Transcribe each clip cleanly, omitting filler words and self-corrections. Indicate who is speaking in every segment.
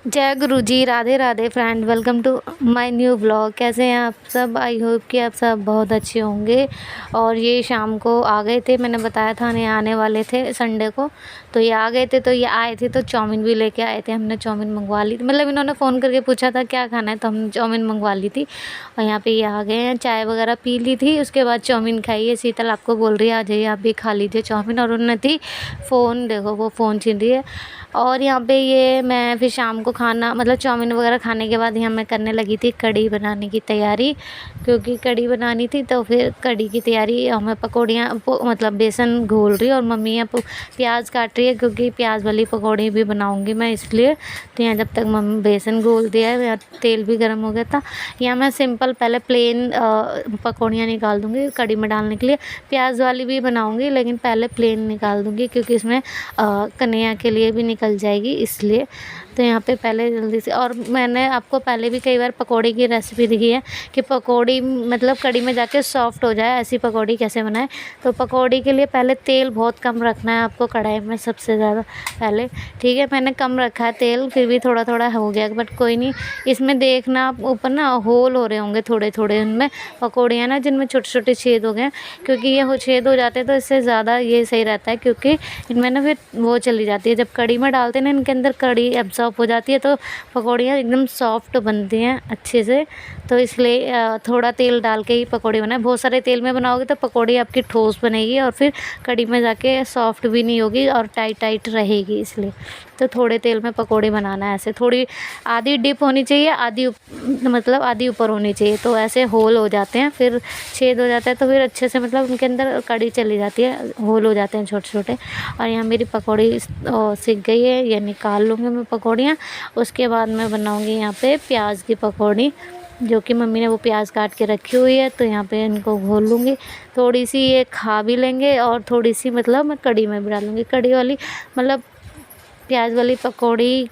Speaker 1: जय गुरु जी, Radhe Radhe friend, welcome to my new blog. कैसे हैं आप सब? आई होप कि आप सब बहुत अच्छे होंगे। और ये शाम को आ गए थे, मैंने बताया था नहीं आने वाले थे संडे को, तो ये आ गए थे। तो ये आए थे तो चाउमीन भी लेके आए थे। हमने चाउमीन मंगवा ली, मतलब इन्होंने फ़ोन करके पूछा था क्या खाना है, तो हमने चाउमीन मंगवा ली थी। और यहाँ पे ये आ गए हैं, चाय वगैरह पी ली थी, उसके बाद चाउमीन खाई है। शीतल आपको बोल रही है आ जाइए आप भी खा लीजिए चाउमीन, और उन्होंने थी फ़ोन, देखो वो फ़ोन छीन रही है। और यहाँ पे ये मैं फिर शाम को खाना मतलब चाउमीन वगैरह खाने के बाद यहाँ मैं करने लगी थी कढ़ी बनाने की तैयारी, क्योंकि कढ़ी बनानी थी। तो फिर कढ़ी की तैयारी मैं पकौड़ियाँ मतलब बेसन घोल रही और मम्मी यहाँ प्याज काट रही है, क्योंकि प्याज वाली पकौड़ी भी बनाऊँगी मैं इसलिए। तो यहाँ जब तक मम्मी बेसन घोल दिया है, यहाँ तेल भी गर्म हो गया था। यहाँ मैं सिंपल पहले प्लेन पकौड़ियाँ निकाल दूँगी कढ़ी में डालने के लिए। प्याज वाली भी बनाऊँगी लेकिन पहले प्लेन निकाल दूँगी, क्योंकि इसमें कन्हैया के लिए भी निकल जाएगी इसलिए। तो यहाँ पे पहले जल्दी से, और मैंने आपको पहले भी कई बार पकौड़ी की रेसिपी दिखी है कि पकौड़ी मतलब कढ़ी में जाके सॉफ्ट हो जाए, ऐसी पकौड़ी कैसे बनाएं। तो पकौड़ी के लिए पहले तेल बहुत कम रखना है आपको कढ़ाई में सबसे ज़्यादा पहले, ठीक है। मैंने कम रखा है तेल, फिर भी थोड़ा थोड़ा हो गया, बट कोई नहीं। इसमें देखना आप ऊपर ना होल हो रहे होंगे थोड़े थोड़े, उनमें पकौड़ियाँ ना जिनमें छोटे छोटे छेद हो गए, क्योंकि ये छेद हो जाते हैं तो इससे ज़्यादा ये सही रहता है, क्योंकि इनमें ना फिर वो चली जाती है जब कढ़ी में डालते हैं ना, इनके अंदर कढ़ी एब्जॉर्ब हो जाती है, तो पकौड़ियाँ एकदम सॉफ्ट बनती हैं अच्छे से। तो इसलिए थोड़ा तेल डाल के ही पकौड़ी बनाए। बहुत सारे तेल में बनाओगे तो पकौड़ी आपकी ठोस बनेगी और फिर कढ़ी में जाके सॉफ्ट भी नहीं होगी और टाइट टाइट रहेगी, इसलिए तो थोड़े तेल में पकौड़ी बनाना है। ऐसे थोड़ी आधी डिप होनी चाहिए, आधी मतलब आधी ऊपर होनी चाहिए, तो ऐसे होल हो जाते हैं, फिर छेद हो जाता है, तो फिर अच्छे से मतलब उनके अंदर कढ़ी चली जाती है, होल हो जाते हैं छोटे छोटे। और यहाँ मेरी पकौड़ी सिक गई है, ये निकाल लूँगी मैं पकौड़ियाँ। उसके बाद मैं बनाऊँगी यहाँ पे प्याज की पकौड़ी, जो कि मम्मी ने वो प्याज काट के रखी हुई है। तो यहाँ पे इनको घोल लूँगी, थोड़ी सी ये खा भी लेंगे और थोड़ी सी मतलब मैं कढ़ी में भी डालूँगी। कढ़ी वाली मतलब प्याज वाली पकौड़ी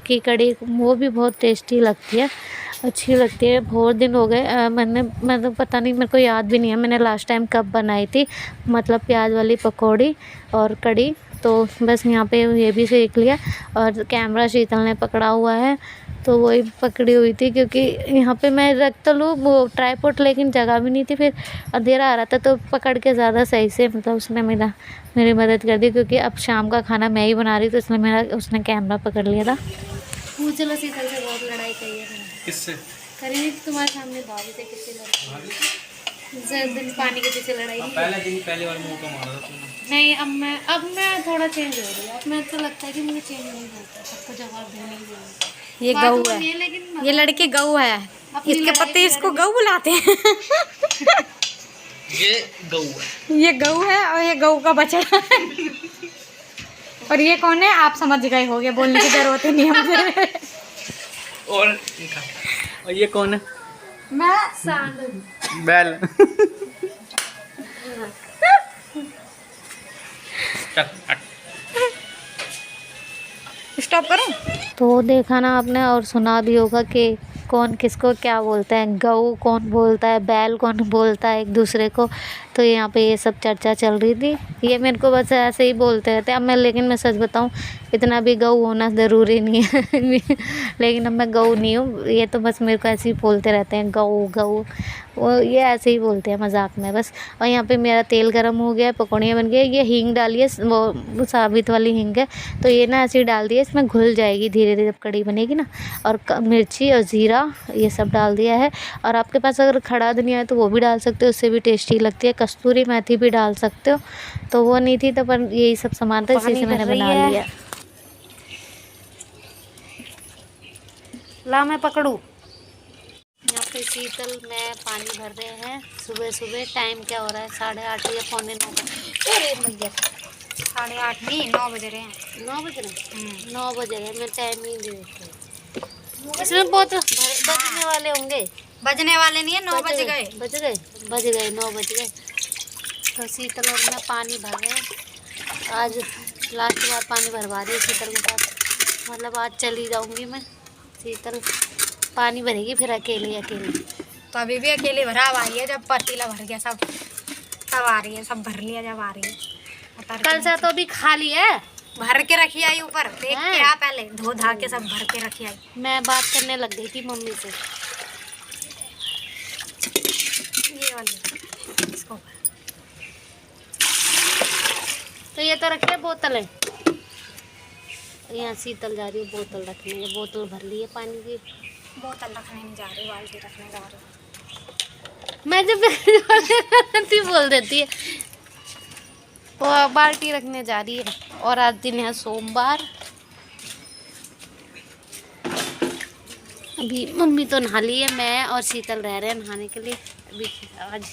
Speaker 1: की कढ़ी वो भी बहुत टेस्टी लगती है, अच्छी लगती है। बहुत दिन हो गए मैंने पता नहीं, मेरे को याद भी नहीं है मैंने लास्ट टाइम कब बनाई थी मतलब प्याज वाली पकौड़ी और कढ़ी। तो बस यहाँ पे ये भी सीख लिया। और कैमरा शीतल ने पकड़ा हुआ है, तो वही पकड़ी हुई थी, क्योंकि यहाँ पे मैं रख तो लूँ वो ट्राईपॉड, लेकिन जगह भी नहीं थी, फिर अंधेरा आ रहा था, तो पकड़ के ज़्यादा सही से मतलब उसने मेरी मदद कर दी, क्योंकि अब शाम का खाना मैं ही बना रही, तो इसलिए उसने कैमरा पकड़ लिया था। चलो शीतल से बहुत लड़ाई करी है। किससे करी? तुम्हारे सामने भाभी से कितनी लड़ाई, दिन पानी के पीछे लड़ाई। पहले वाला मुंह को मारा था तुमने। नहीं, अब मैं थोड़ा चेंज हो रही हूँ। अब मैं तो लगता है कि मुझे चेंज नहीं होता, सबको जवाब देने की जरूरत। ये गऊ है, ये लड़के गऊ है, इसके पति इसको गऊ बुलाते हैं। ये गऊ है, ये गऊ है और ये गऊ का बछड़ा है। और ये कौन है आप समझ गए होगे, बोलने की जरूरत ही नहीं है मुझे। और ये कौन है? मैं सांड बैल। स्टॉप करो। तो देखा ना आपने और सुना भी होगा कि कौन किसको क्या बोलता है, गऊ कौन बोलता है, बैल कौन बोलता है एक दूसरे को। तो यहाँ पे ये सब चर्चा चल रही थी। ये मेरे को बस ऐसे ही बोलते रहते हैं। अब लेकिन मैं सच बताऊँ, इतना भी गऊ होना ज़रूरी नहीं है। लेकिन अब मैं गऊ नहीं हूँ, ये तो बस मेरे को ऐसे ही बोलते रहते हैं गऊ गऊ, वो ये ऐसे ही बोलते हैं मजाक में बस। और यहाँ पे मेरा तेल गर्म हो गया है, पकौड़ियाँ बन गई। ये हींग डालिए, वो साबित वाली हींग है, तो ये ना ऐसे ही डाल दिए, इसमें घुल जाएगी धीरे धीरे जब कढ़ी बनेगी ना। और मिर्ची और ज़ीरा ये सब डाल दिया है। और आपके पास अगर खड़ा धनिया है तो वो भी डाल सकते हो, उससे भी टेस्टी लगती है। कस्तूरी मेथी भी डाल सकते हो, तो वो नहीं थी, तो पर यही सब सामान था, इसी से मैंने बना लिया। ला मैं पकड़ूँ। यहाँ पे शीतल में पानी भर रहे हैं सुबह सुबह। टाइम क्या हो रहा है? 8:30 या 8:45। अरे भैया 8:30 नहीं 9 बज रहे हैं। 9 बज रहे हैं? 9 बज रहे हैं, मैं टाइम ही नहीं देखती। इसमें बहुत बजने वाले होंगे। बजने वाले नहीं है, 9 बज गए। बज गए 9 बज गए। तो शीतल और मैं पानी भर रहे हैं। आज लास्ट बार पानी भरवा रही है शीतल के साथ, मतलब आज चली जाऊँगी मैं। शीतल पानी भरेगी फिर अकेले। तो अभी भी अकेले भरा आ रही है, जब पतीला भर गया सब तब आ रही है, सब भर लिया जब आ रही है। कल से तो भी खा ली है,
Speaker 2: भर के रखी आई ऊपर, देख के आ पहले, धो धा के सब भर के रखी आई।
Speaker 1: मैं बात करने लग गई थी मम्मी से।
Speaker 2: ये वाली इसको
Speaker 1: तो ये तो रखिए बोतल है, यहाँ शीतल जा रही है बोतल रखने, ये बोतल भर ली है पानी की।
Speaker 2: बोतल रखने नहीं जा रही, बाल्टी रखने जा रही।
Speaker 1: मैं जब बोल देती है वो बाल्टी रखने जा रही है। और आज दिन है सोमवार। अभी मम्मी तो नहा ली है, मैं और शीतल रह रहे हैं नहाने के लिए। अभी आज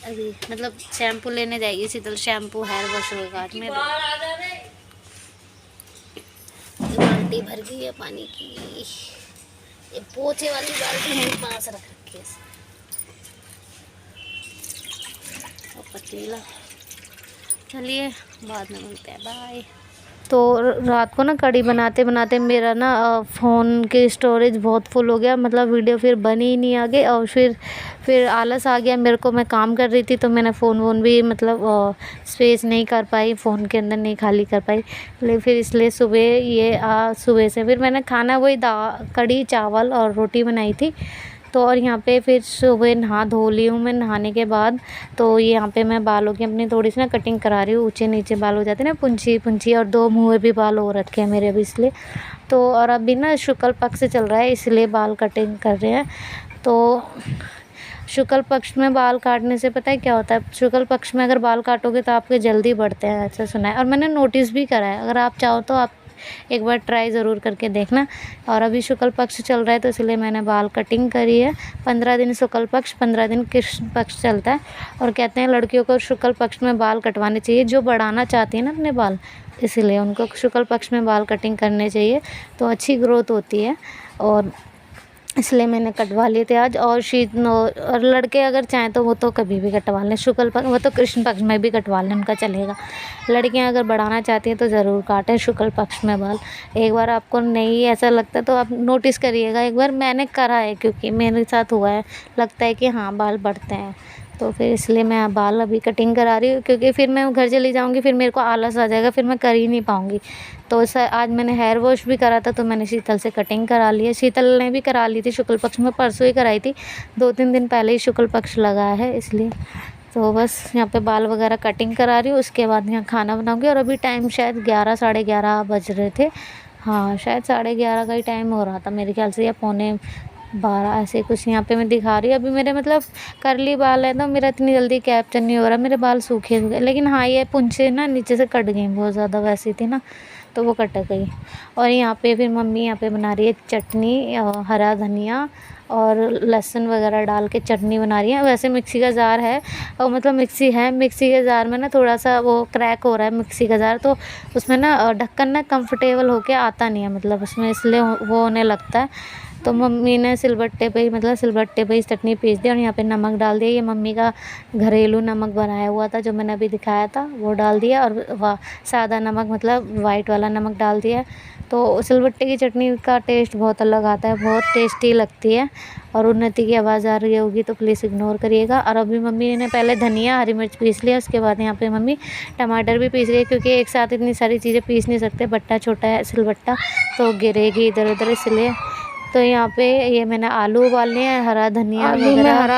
Speaker 1: अभी मतलब शैम्पू लेने जाएगी शीतल, शैम्पू हेयर वॉश होगा आज मेरे। बाल्टी भर गई है पानी की, ये पोछे वाली बाल्टी मेरे पास रख रखी है। और पतीला, चलिए बाद में मिलते हैं, बाय। तो रात को ना कढ़ी बनाते बनाते मेरा ना फ़ोन की स्टोरेज बहुत फुल हो गया, मतलब वीडियो फिर बनी ही नहीं आगे। और फिर आलस आ गया मेरे को, मैं काम कर रही थी तो मैंने फ़ोन वोन भी मतलब स्पेस नहीं कर पाई, फ़ोन के अंदर नहीं खाली कर पाई। लेकिन फिर इसलिए सुबह से फिर मैंने खाना वही कढ़ी चावल और रोटी बनाई थी। तो और यहाँ पे फिर सुबह नहा धो ली हूँ मैं। नहाने के बाद तो ये यहाँ पे मैं बालों की अपनी थोड़ी सी ना कटिंग करा रही हूँ। ऊंचे नीचे बाल हो जाते हैं ना, पुंछी, और 2 मुँह भी बाल हो रखे हैं मेरे अभी इसलिए। तो और अभी ना शुक्ल पक्ष चल रहा है इसलिए बाल कटिंग कर रहे हैं। तो शुक्ल पक्ष में बाल काटने से पता है क्या होता है, शुक्ल पक्ष में अगर बाल काटोगे तो आपके जल्दी बढ़ते हैं, ऐसा सुना है। और मैंने नोटिस भी करा है, अगर आप चाहो तो आप एक बार ट्राई ज़रूर करके देखना। और अभी शुक्ल पक्ष चल रहा है तो इसलिए मैंने बाल कटिंग करी है। 15 दिन शुक्ल पक्ष, 15 दिन कृष्ण पक्ष चलता है। और कहते हैं लड़कियों को शुक्ल पक्ष में बाल कटवाने चाहिए जो बढ़ाना चाहती है ना अपने बाल, इसलिए उनको शुक्ल पक्ष में बाल कटिंग करने चाहिए तो अच्छी ग्रोथ होती है। और इसलिए मैंने कटवा लिए थे आज। और लड़के अगर चाहें तो वो तो कभी भी कटवा लें, शुक्ल पक्ष वो तो कृष्ण पक्ष में भी कटवा लें, उनका चलेगा। लड़कियां अगर बढ़ाना चाहती हैं तो ज़रूर काटें शुक्ल पक्ष में बाल। एक बार आपको नहीं ऐसा लगता तो आप नोटिस करिएगा, एक बार मैंने करा है क्योंकि मेरे साथ हुआ है, लगता है कि हाँ बाल बढ़ते हैं। तो फिर इसलिए मैं बाल अभी कटिंग करा रही हूँ, क्योंकि फिर मैं घर चली जाऊँगी, फिर मेरे को आलस आ जाएगा, फिर मैं कर ही नहीं पाऊँगी। तो आज मैंने हेयर वॉश भी करा था तो मैंने शीतल से कटिंग करा ली है। शीतल ने भी करा ली थी शुक्ल पक्ष में, परसों ही कराई थी, 2-3 दिन पहले ही शुक्ल पक्ष लगा है इसलिए। तो बस यहाँ पे बाल वगैरह कटिंग करा रही हूँ, उसके बाद यहाँ खाना बनाऊँगी। और अभी टाइम शायद 11 साढ़े 11 बज रहे थे, हाँ शायद 11:30 का ही टाइम हो रहा था मेरे ख्याल से, या 11:45 ऐसे कुछ। यहाँ पे मैं दिखा रही हूँ अभी मेरे मतलब करली बाल है तो मेरा इतनी जल्दी कैप्चर नहीं हो रहा, मेरे बाल सूखे हुए। लेकिन हाँ ये पुंछे ना नीचे से कट गई बहुत ज़्यादा, वैसी थी ना तो वो कट गई। और यहाँ पे फिर मम्मी यहाँ पे बना रही है चटनी, हरा धनिया और लहसुन वगैरह डाल के चटनी बना रही है। वैसे मिक्सी का जार है, और मतलब मिक्सी है, मिक्सी के जार में ना थोड़ा सा वो क्रैक हो रहा है मिक्सी का जार, तो उसमें ना ढक्कन ना कंफर्टेबल होके आता नहीं है, मतलब उसमें इसलिए वो होने लगता है। तो मम्मी ने सिलबट्टे पे ही चटनी पीस दी और यहाँ पे नमक डाल दिया। ये मम्मी का घरेलू नमक बनाया हुआ था जो मैंने अभी दिखाया था, वो डाल दिया। और सादा नमक मतलब वाइट वाला नमक डाल दिया। तो सिलबट्टे की चटनी का टेस्ट बहुत अलग आता है, बहुत टेस्टी लगती है। और उन्नति की आवाज़ आ रही होगी तो प्लीज़ इग्नोर करिएगा। और अभी मम्मी ने पहले धनिया हरी मिर्च पीस लिया, उसके बाद यहाँ पे मम्मी टमाटर भी पीस रही है, क्योंकि एक साथ इतनी सारी चीज़ें पीस नहीं सकते, बट्टा छोटा है सिलबट्टा तो गिरेगी इधर उधर, इसलिए। तो यहाँ पे ये मैंने आलू उबालने हैं, हरा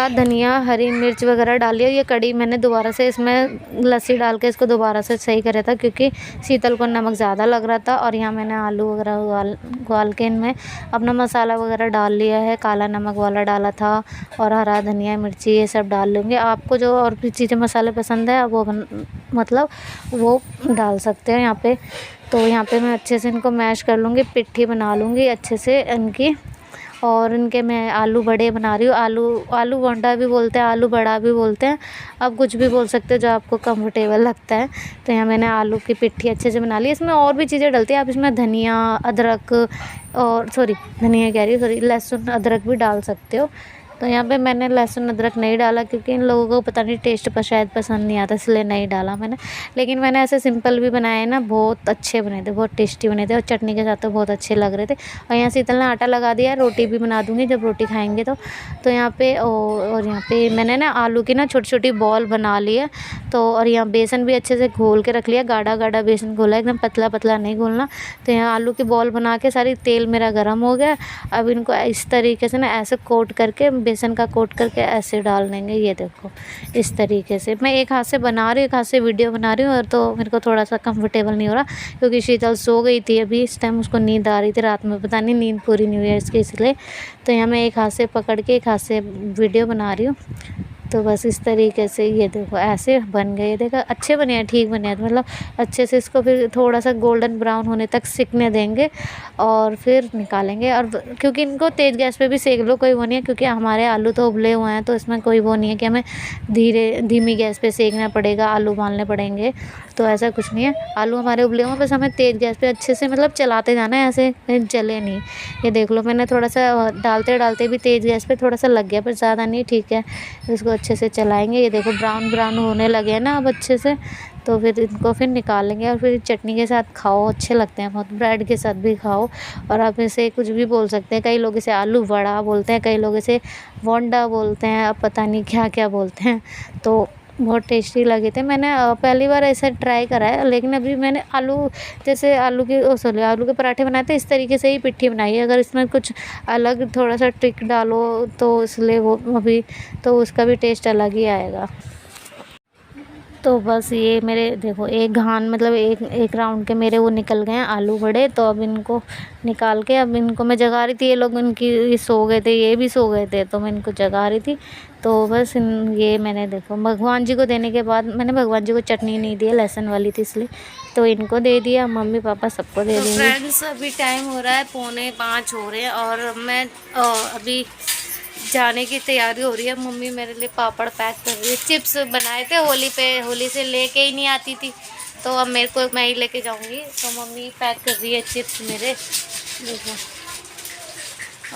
Speaker 1: धनिया हरी मिर्च वगैरह डाली है। ये कढ़ी मैंने दोबारा से इसमें लस्सी डाल के इसको दोबारा से सही करा था, क्योंकि शीतल को नमक ज़्यादा लग रहा था। और यहाँ मैंने आलू वगैरह उबाल के इनमें अपना मसाला वगैरह डाल लिया है, काला नमक वाला डाला था और हरा धनिया मिर्ची ये सब डाल लूँगी। आपको जो और भी चीज़ें मसाले पसंद है वो मतलब वो डाल सकते हैं यहाँ पे। तो यहाँ पे मैं अच्छे से इनको मैश कर लूँगी, पिट्ठी बना लूँगी अच्छे से इनकी। और इनके मैं आलू बड़े बना रही हूँ, आलू बोंडा भी बोलते हैं, आलू बड़ा भी बोलते हैं, आप कुछ भी बोल सकते हो जो आपको कंफर्टेबल लगता है। तो यहाँ मैंने आलू की पिट्ठी अच्छे से बना ली। इसमें और भी चीज़ें डलती हैं, आप इसमें धनिया अदरक और धनिया कह रही हूँ, लहसुन अदरक भी डाल सकते हो। तो यहाँ पे मैंने लहसुन अदरक नहीं डाला क्योंकि इन लोगों को पता नहीं टेस्ट पर शायद पसंद नहीं आता, इसलिए नहीं डाला मैंने। लेकिन मैंने ऐसे सिंपल भी बनाए ना, बहुत अच्छे बने थे, बहुत टेस्टी बने थे और चटनी के साथ तो बहुत अच्छे लग रहे थे। और यहाँ शीतल ने आटा लगा दिया, रोटी भी बना दूँगी जब रोटी खाएँगे तो यहाँ पे और यहाँ पे मैंने ना आलू की ना छोटी छोटी बॉल बना ली है। तो और यहाँ बेसन भी अच्छे से घोल के रख लिया, गाढ़ा गाढ़ा बेसन घोला, एकदम पतला पतला नहीं घोलना। तो यहाँ आलू की बॉल बना के सारी, तेल मेरा गर्म हो गया। अब इनको इस तरीके से ना ऐसे कोट करके, बेसन का कोट करके ऐसे डाल देंगे। ये देखो इस तरीके से मैं एक हाथ से बना रही हूँ, एक हाथ से वीडियो बना रही हूँ। और तो मेरे को थोड़ा सा कंफर्टेबल नहीं हो रहा क्योंकि शीतल सो गई थी अभी, इस टाइम उसको नींद आ रही थी रात में, पता नहीं नींद पूरी नहीं हुई है इसकी, इसलिए। तो यहाँ मैं एक हाथ से पकड़ के एक हाथ से वीडियो बना रही हूँ। तो बस इस तरीके से ये देखो ऐसे बन गए, देखो अच्छे बने हैं, ठीक बने हैं। मतलब अच्छे से इसको फिर थोड़ा सा गोल्डन ब्राउन होने तक सिकने देंगे और फिर निकालेंगे। और क्योंकि इनको तेज़ गैस पे भी सेक लो, कोई वो नहीं है, क्योंकि हमारे आलू तो उबले हुए हैं, तो इसमें कोई वो नहीं है कि हमें धीमी गैस पे सेकना पड़ेगा, आलू उबालने पड़ेंगे। तो ऐसा कुछ नहीं है, आलू हमारे उबले हुए हैं, बस हमें तेज़ गैस पे अच्छे से मतलब चलाते जाना है, ऐसे कहीं जले नहीं। ये देख लो मैंने थोड़ा सा डालते डालते भी तेज़ गैस पे थोड़ा सा लग गया, पर ज़्यादा नहीं, ठीक है। इसको अच्छे से चलाएंगे। ये देखो ब्राउन ब्राउन होने लगे हैं ना अब अच्छे से। तो फिर इनको फिर निकालेंगे और फिर चटनी के साथ खाओ, अच्छे लगते हैं बहुत, ब्रेड के साथ भी खाओ। और आप इसे कुछ भी बोल सकते हैं, कई लोग इसे आलू वड़ा बोलते हैं, कई लोग इसे वोंडा बोलते हैं, अब पता नहीं क्या क्या बोलते हैं। तो बहुत टेस्टी लगे थे। मैंने पहली बार ऐसा ट्राई करा है, लेकिन अभी मैंने आलू, जैसे आलू के पराठे बनाए थे, इस तरीके से ही पिट्ठी बनाई है। अगर इसमें कुछ अलग थोड़ा सा ट्रिक डालो तो इसलिए वो अभी तो उसका भी टेस्ट अलग ही आएगा। तो बस ये मेरे देखो एक घान मतलब एक राउंड के मेरे वो निकल गए हैं आलू बड़े। तो अब इनको निकाल के, अब इनको मैं जगा रही थी, ये लोग इनकी सो गए थे, ये भी सो गए थे, तो मैं इनको जगा रही थी। तो बस ये मैंने देखो भगवान जी को देने के बाद, मैंने भगवान जी को चटनी नहीं दी, लहसुन वाली थी इसलिए, तो इनको दे दिया, मम्मी पापा सबको दे देंगे। फ्रेंड्स अभी टाइम हो रहा है 4:45 हो रहे हैं और मैं अभी जाने की तैयारी हो रही है। मम्मी मेरे लिए पापड़ पैक कर रही है, चिप्स बनाए थे होली पे, होली से लेके ही नहीं आती थी, तो अब मेरे को मैं ही लेके जाऊंगी। तो मम्मी पैक कर रही है चिप्स मेरे, देखो।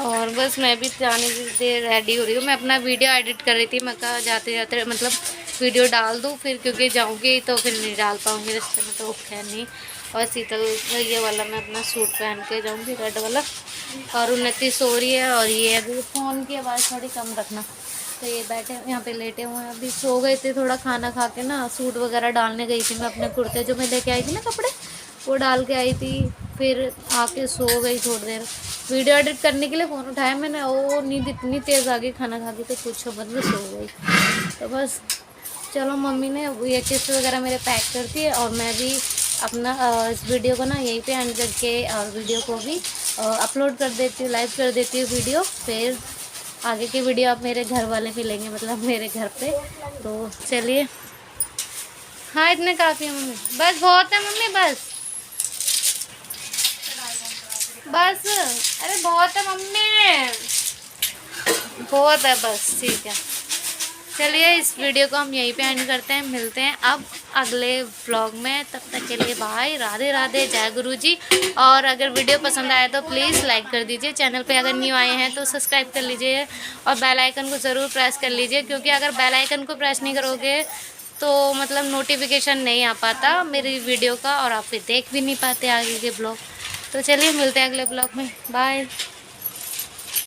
Speaker 1: और बस मैं भी जाने के रेडी हो रही हूँ। मैं अपना वीडियो एडिट कर रही थी, मैं कहा जाते जाते मतलब वीडियो डाल दूँ फिर, क्योंकि जाऊँगी तो फिर नहीं डाल पाऊँगी रास्ते में, तो खैर नहीं। और शीतल ये वाला मैं अपना सूट पहन के जाऊँगी, रेड वाला। और उन्नति सो रही है, और ये अभी फ़ोन की आवाज़ थोड़ी कम रखना। तो ये बैठे यहाँ पे लेटे हुए हैं, अभी सो गए थे, थोड़ा खाना खा के ना सूट वगैरह डालने गई थी मैं, अपने कुर्ते जो मैं लेके आई थी ना कपड़े, वो डाल के आई थी, फिर आके सो गई थोड़ी देर। वीडियो एडिट करने के लिए फ़ोन उठाया मैंने, ओ नींद इतनी तेज़ आ गई खाना खा के, तो पूछो मत, मैं सो गई। तो बस चलो, मम्मी ने ये चिप्स वगैरह मेरे पैक करती है, और मैं भी अपना इस वीडियो को ना यहीं पे एंड करके और वीडियो को भी अपलोड कर देती हूँ, लाइव कर देती हूँ वीडियो। फिर आगे की वीडियो आप मेरे घर वाले मिलेंगे, मतलब मेरे घर पे। तो चलिए, हाँ इतने काफ़ी है मम्मी, बस बहुत है मम्मी, बस बस, अरे बहुत है मम्मी, बहुत है बस, ठीक है। चलिए इस वीडियो को हम यहीं पे एंड करते हैं, मिलते हैं अब अगले व्लॉग में। तब तक के लिए बाय, राधे राधे, जय गुरु जी। और अगर वीडियो पसंद आया तो प्लीज़ लाइक कर दीजिए, चैनल पे अगर न्यू आए हैं तो सब्सक्राइब कर लीजिए, और बेल आइकन को ज़रूर प्रेस कर लीजिए, क्योंकि अगर बेल आइकन को प्रेस नहीं करोगे तो मतलब नोटिफिकेशन नहीं आ पाता मेरी वीडियो का, और आप फिर देख भी नहीं पाते आगे के ब्लॉग। तो चलिए मिलते हैं अगले ब्लॉग में, बाय।